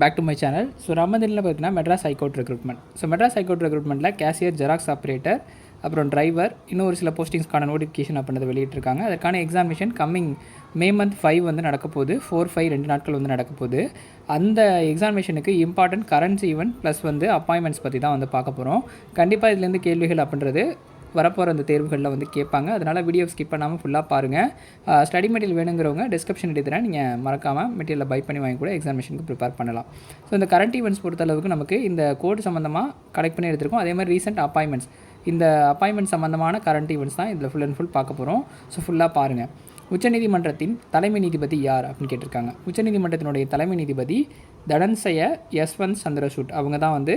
Back to my channel. So ராமதினில் பார்த்தீங்கன்னா Madras high court recruitment. So Madras high court ரெக்ரூட்மெண்ட்டில் கேஷியர், ஜெராக்ஸ் ஆப்ரேட்டர், அப்புறம் டிரைவர், இன்னும் ஒரு சில போஸ்டிங்ஸ்க்கான நோட்டிஃபிகேஷன் அப்படின்றத வெளியிட்டிருக்காங்க. அதற்கான எக்ஸாமினேஷன் கம்மிங் மே மந்த் 5 வந்து நடக்க போகுது. 4-5 2 நாட்கள் வந்து நடக்க போகுது. அந்த எக்ஸாமினேஷனுக்கு இம்பார்ட்டன்ட் கரன்சி ஈவெண்ட் ப்ளஸ் வந்து அப்பாயின்மெண்ட்ஸ் பற்றி தான் வந்து பார்க்க போகிறோம். கண்டிப்பாக இதுலேருந்து கேள்விகள் அப்படின்றது வரப்போகிற அந்த தேர்வுகளில் வந்து கேட்பாங்க. அதனால் வீடியோ ஸ்கிப் பண்ணாமல் ஃபுல்லாக பாருங்கள். ஸ்டடி மெட்டீரியல் வேணுங்கிறவங்க டிஸ்கிரிப்ஷன் எடுத்துகிறேன், நீங்கள் மறக்காமல் மெட்டீரியலை பை பண்ணி வாங்கி கூட எக்ஸாமினேஷனுக்கு ப்ரிப்பேர் பண்ணலாம். ஸோ இந்த கரண்ட் ஈவெண்ட்ஸ் பொறுத்தளவுக்கு நமக்கு இந்த கோட் சம்மந்தமாக கலெக்ட் பண்ணி எடுத்துருக்கோம். அதே மாதிரி ரீசெண்ட் அப்பாயின்மெண்ட்ஸ், இந்த அப்பாயின்மெண்ட் சம்மந்தமான கரண்ட் ஈவெண்ட்ஸ் தான் இதில் ஃபுல் அண்ட் ஃபுல் பார்க்க போகிறோம். ஸோ ஃபுல்லாக பாருங்கள். உச்சநீதிமன்றத்தின் தலைமை நீதிபதி யார் அப்படின்னு கேட்டிருக்காங்க. உச்சநீதிமன்றத்தினுடைய தலைமை நீதிபதி தனஞ்சய யஸ்வந்த் சந்திரசூட். அவங்க தான் வந்து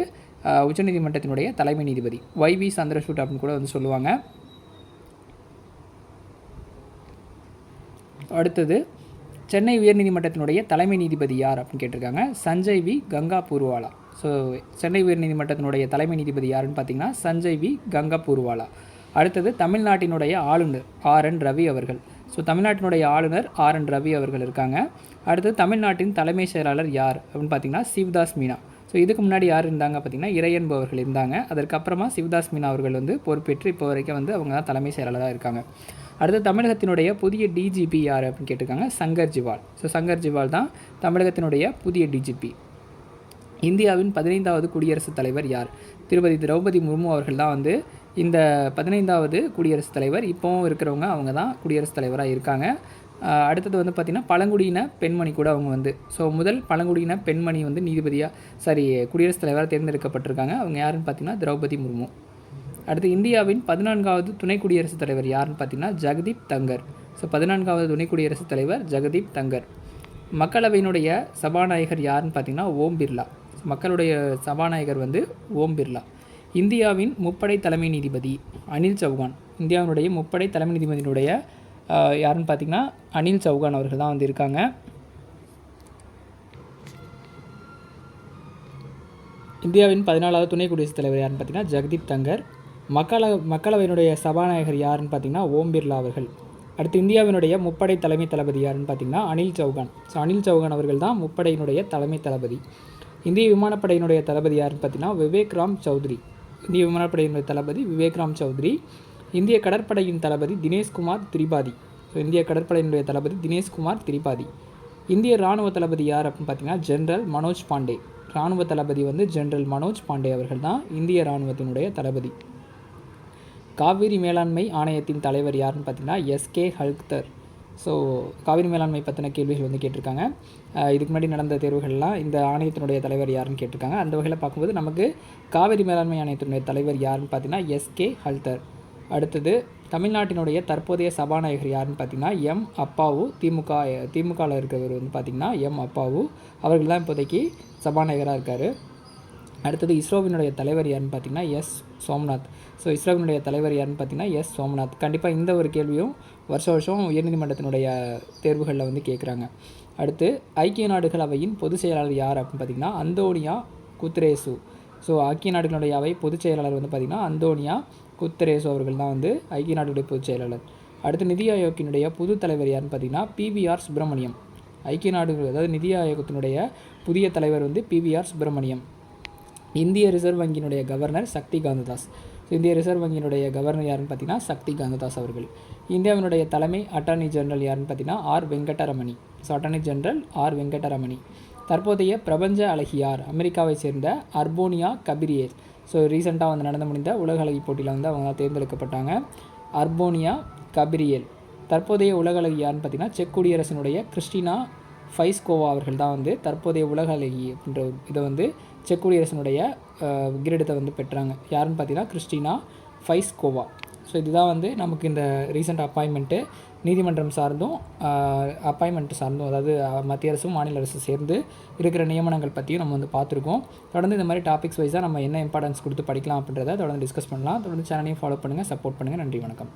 உச்சநீதிமன்றத்தினுடைய தலைமை நீதிபதி. YV சந்திரசூட் அப்படின்னு கூட வந்து சொல்லுவாங்க. அடுத்தது சென்னை உயர்நீதிமன்றத்தினுடைய தலைமை நீதிபதி யார் அப்படின்னு கேட்டிருக்காங்க. சஞ்சய் V கங்கா பூர்வாலா. ஸோ சென்னை உயர்நீதிமன்றத்தினுடைய தலைமை நீதிபதி யாருன்னு பார்த்தீங்கன்னா சஞ்சய் V கங்கா பூர்வாலா. அடுத்தது தமிழ்நாட்டினுடைய ஆளுநர் RN ரவி அவர்கள். ஸோ தமிழ்நாட்டினுடைய ஆளுநர் RN ரவி அவர்கள் இருக்காங்க. அடுத்தது தமிழ்நாட்டின் தலைமை செயலாளர் யார் அப்படின்னு பார்த்தீங்கன்னா சிவ்தாஸ் மீனா. ஸோ இதுக்கு முன்னாடி யார் இருந்தாங்க பார்த்தீங்கன்னா இறையன்பு அவர்கள் இருந்தாங்க. அதற்கப்புறமா சிவ்தாஸ் மீனா அவர்கள் வந்து பொறுப்பேற்று இப்போ வரைக்கும் வந்து அவங்க தான் தலைமை செயலாளராக இருக்காங்க. அடுத்து தமிழகத்தினுடைய புதிய DGP யார் அப்படின்னு கேட்டிருக்காங்க. சங்கர் ஜிவால். ஸோ சங்கர் ஜிவால் தான் தமிழகத்தினுடைய புதிய DGP. இந்தியாவின் 15வது குடியரசுத் தலைவர் யார்? திருமதி திரௌபதி முர்மு அவர்கள் தான் வந்து இந்த 15வது குடியரசுத் தலைவர். இப்போவும் இருக்கிறவங்க அவங்க தான் குடியரசுத் தலைவராக இருக்காங்க. அடுத்தது வந்து பார்த்திங்கன்னா பழங்குடியின பெண்மணி கூட அவங்க வந்து முதல் பழங்குடியின பெண்மணி வந்து குடியரசுத் தலைவராக தேர்ந்தெடுக்கப்பட்டிருக்காங்க. அவங்க யாருன்னு பார்த்தீங்கன்னா திரௌபதி முர்மு. அடுத்து இந்தியாவின் 14வது துணை குடியரசுத் தலைவர் யாருன்னு பார்த்தீங்கன்னா ஜெகதீப் தங்கர். 14வது துணை குடியரசுத் தலைவர் ஜெகதீப் தங்கர். மக்களவையினுடைய சபாநாயகர் யாருன்னு பார்த்தீங்கன்னா ஓம் பிர்லா. மக்களுடைய சபாநாயகர் வந்து ஓம் பிர்லா. இந்தியாவின் முப்படை தலைமை நீதிபதி அனில் சௌகான். இந்தியாவினுடைய முப்படை தலைமை நீதிபதியினுடைய யாருன்னு பார்த்தீங்கன்னா அனில் சௌகான் அவர்கள் தான் வந்து இருக்காங்க. இந்தியாவின் 14வது துணை குடியரசுத் தலைவர் யாருன்னு பார்த்தீங்கன்னா ஜெகதீப் தங்கர். மக்களவையினுடைய சபாநாயகர் யாருன்னு பார்த்தீங்கன்னா ஓம் பிர்லா அவர்கள். அடுத்து இந்தியாவினுடைய முப்படை தலைமை தளபதி யாருன்னு பார்த்தீங்கன்னா அனில் சௌகான். அனில் சௌகான் அவர்கள் தான் முப்படையினுடைய தலைமை தளபதி. இந்திய விமானப்படையினுடைய தளபதி யாருன்னு பார்த்தீங்கன்னா விவேக் ராம் சௌத்ரி. இந்திய விமானப்படையினுடைய தளபதி விவேக் ராம் சௌத்ரி. இந்திய கடற்படையின் தளபதி தினேஷ்குமார் திரிபாதி. இந்திய கடற்படையினுடைய தளபதி தினேஷ்குமார் திரிபாதி. இந்திய இராணுவ தளபதி யார் அப்படின்னு பார்த்தீங்கன்னா ஜென்ரல் மனோஜ் பாண்டே. இராணுவ தளபதி வந்து ஜென்ரல் மனோஜ் பாண்டே அவர்கள் தான் இந்திய இராணுவத்தினுடைய தளபதி. காவிரி மேலாண்மை ஆணையத்தின் தலைவர் யாருன்னு பார்த்தீங்கன்னா SK ஹல்தர். காவிரி மேலாண்மை பற்றின கேள்விகள் வந்து கேட்டிருக்காங்க. இதுக்கு முன்னாடி நடந்த தேர்வுகள்லாம் இந்த ஆணையத்தினுடைய தலைவர் யாருன்னு கேட்டிருக்காங்க. அந்த வகையில் பார்க்கும்போது நமக்கு காவிரி மேலாண்மை ஆணையத்தினுடைய தலைவர் யாருன்னு பார்த்தீங்கன்னா SK ஹல்தர். அடுத்தது தமிழ்நாட்டினுடைய தற்போதைய சபாநாயகர் யாருன்னு பார்த்தீங்கன்னா M அப்பாவு. திமுகவில் இருக்கிறவர் வந்து பார்த்திங்கன்னா M அப்பாவு அவர்கள் தான் இப்போதைக்கு சபாநாயகராக இருக்கார். அடுத்தது இஸ்ரோவினுடைய தலைவர் யாருன்னு பார்த்தீங்கன்னா S சோம்நாத். இஸ்ரோவினுடைய தலைவர் யாருன்னு பார்த்தீங்கன்னா S சோம்நாத். கண்டிப்பாக இந்த ஒரு கேள்வியும் வருஷம் உயர்நீதிமன்றத்தினுடைய தேர்வுகளில் வந்து கேட்குறாங்க. அடுத்து ஐக்கிய நாடுகள் அவையின் பொதுச் செயலாளர் யார் அப்படின்னு பார்த்தீங்கன்னா அந்தோனியா குத்ரேசு. ஐக்கிய நாடுகளுடைய அவை பொதுச் செயலாளர் வந்து பார்த்திங்கன்னா அந்தோனியா குத்ரேசு அவர்கள் தான் வந்து ஐக்கிய நாடுகளுடைய பொதுச் செயலாளர். அடுத்து நிதி ஆயோக்கினுடைய புது தலைவர் யாருன்னு பார்த்தீங்கன்னா PVR சுப்பிரமணியம். ஐக்கிய நாடுகள் அதாவது நிதி ஆயோகத்தினுடைய புதிய தலைவர் வந்து PVR சுப்பிரமணியம். இந்திய ரிசர்வ் வங்கியினுடைய கவர்னர் சக்தி காந்ததாஸ். இந்திய ரிசர்வ் வங்கியினுடைய கவர்னர் யாருன்னு பார்த்தீங்கன்னா சக்தி காந்ததாஸ் அவர்கள். இந்தியாவினுடைய தலைமை அட்டார்னி ஜெனரல் யாருன்னு பார்த்தீங்கன்னா R Venkataramani. Attorney general R Venkataramani. தற்போதைய பிரபஞ்ச அழகி யார்? அமெரிக்காவை சேர்ந்த அர்போனியா கபிரியேல். ரீசெண்டாக வந்து நடந்து முடிந்த உலக அழகி போட்டியில் வந்து அவங்க தான் தேர்ந்தெடுக்கப்பட்டாங்க. அர்போனியா கபிரியேல். தற்போதைய உலக அழகி யாருன்னு பார்த்தீங்கன்னா செக் குடியரசினுடைய கிறிஸ்டினா ஃபைஸ்கோவா அவர்கள் தான் வந்து தற்போதைய உலக அழகி அப்படின்ற இதை வந்து செக் குடியரசினுடைய கிரீடத்தை வந்து பெற்றாங்க. யாருன்னு பார்த்தீங்கன்னா கிறிஸ்டினா ஃபைஸ்கோவா. இதுதான் வந்து நமக்கு இந்த ரீசெண்ட் அப்பாயின்மெண்ட்டு நீதிமன்றம் சார்ந்தும் அப்பாயின்மெண்ட் சார்ந்தும், அதாவது மத்திய அரசும் மாநில அரசும் சேர்ந்து இருக்கிற நியமனங்கள் பற்றியும் நம்ம வந்து பார்த்துருக்கோம். தொடர்ந்து இந்த மாதிரி டாபிக்ஸ் வைஸாக நம்ம என்ன இம்பார்ட்டன்ஸ் கொடுத்து படிக்கலாம் அப்படின்றத தொடர்ந்து டிஸ்கஸ் பண்ணலாம். தொடர்ந்து சேனலையும் ஃபாலோ பண்ணுங்கள், சப்போர்ட் பண்ணுங்கள். நன்றி, வணக்கம்.